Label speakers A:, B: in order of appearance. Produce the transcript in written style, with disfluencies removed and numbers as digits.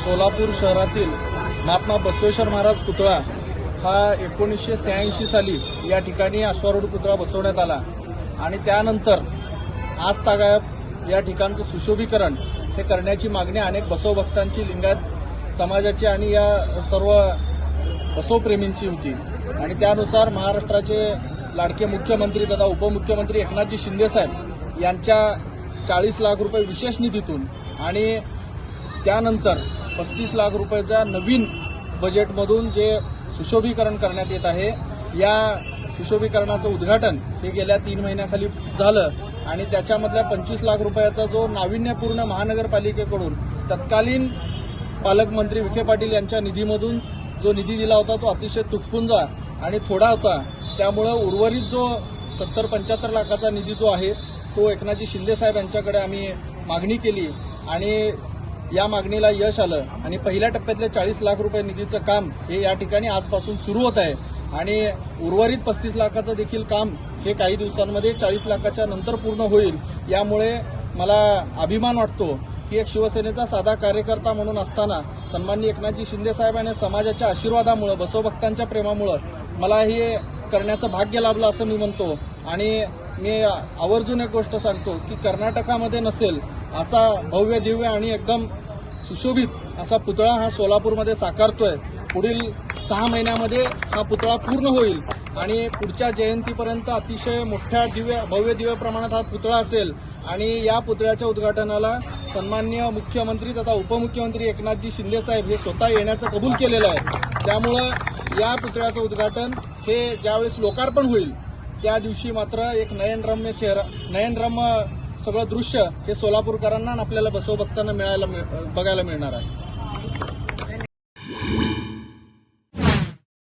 A: सोलापूर शहरातील महात्मा बसवेश्वर महाराज पुतळा हा 1986 साली या ठिकाणी अश्वारूढ पुतळा बसवण्यात आला आणि त्यानंतर आज तागायत या ठिकाणचं सुशोभीकरण हे करण्याची मागणी अनेक बसवभक्तांची, लिंगायत समाजाची आणि या सर्व बसवप्रेमींची होती आणि त्यानुसार महाराष्ट्राचे लाडके मुख्यमंत्री तथा उपमुख्यमंत्री एकनाथजी शिंदे साहेब यांच्या 40 लाख रुपये विशेष निधीतून आणि त्यानंतर 35 लाख रुपयाच्या नवीन बजेटमधून जे सुशोभीकरण करण्यात येत आहे, या सुशोभीकरणाचं उद्घाटन हे गेल्या 3 महिन्याखाली झालं आणि त्याच्यामधल्या 25 लाख रुपयाचा जो नाविन्यपूर्ण महानगरपालिकेकडून तत्कालीन पालकमंत्री विखे पाटील यांच्या निधीमधून जो निधी दिला होता तो अतिशय तुटपुंजा आणि थोडा होता। त्यामुळे उर्वरित जो 70-75 लाखाचा निधी जो आहे तो एकनाथजी शिंदे साहेब यांच्याकडे आम्ही मागणी केली आणि या मागणीला यश आलं आणि पहिल्या टप्प्यातले 40 लाख रुपये निधीचं काम हे या ठिकाणी आजपासून सुरू होत आहे आणि उर्वरित 35 लाखाचं देखील काम हे काही दिवसांमध्ये 40 लाखाच्या नंतर पूर्ण होईल। यामुळे मला अभिमान वाटतो की एक शिवसेनेचा साधा कार्यकर्ता म्हणून असताना सन्माननीय एकनाथजी शिंदे साहेब आणि समाजाच्या आशीर्वादामुळे, बसवभक्तांच्या प्रेमामुळे मला हे करण्याचं भाग्य लाभलं असं मी म्हणतो आणि मी आवर्जून एक गोष्ट सांगतो की कर्नाटकामध्ये नसेल असा भव्य दिव्य आणि एकदम सुशोभित असा पुतळा हा सोलापूरमध्ये साकारतोय। पुढील 6 महिन्यामध्ये हा पुतळा पूर्ण होईल आणि पुढच्या जयंतीपर्यंत अतिशय मोठ्या भव्य दिव्य प्रमाणात हा पुतळा असेल आणि या पुतळ्याच्या उद्घाटनाला सन्माननीय मुख्यमंत्री तथा उपमुख्यमंत्री एकनाथजी शिंदे साहेब हे स्वतः येण्याचं कबूल केलेलं आहे। त्यामुळं या पुतळ्याचं उद्घाटन हे ज्यावेळेस लोकार्पण होईल त्या दिवशी मात्र एक नयनरम्य सगळं दृश्य हे सोलापूरकरांना आणि आपल्याला बसवभक्तांना बघायला मिळणार आहे।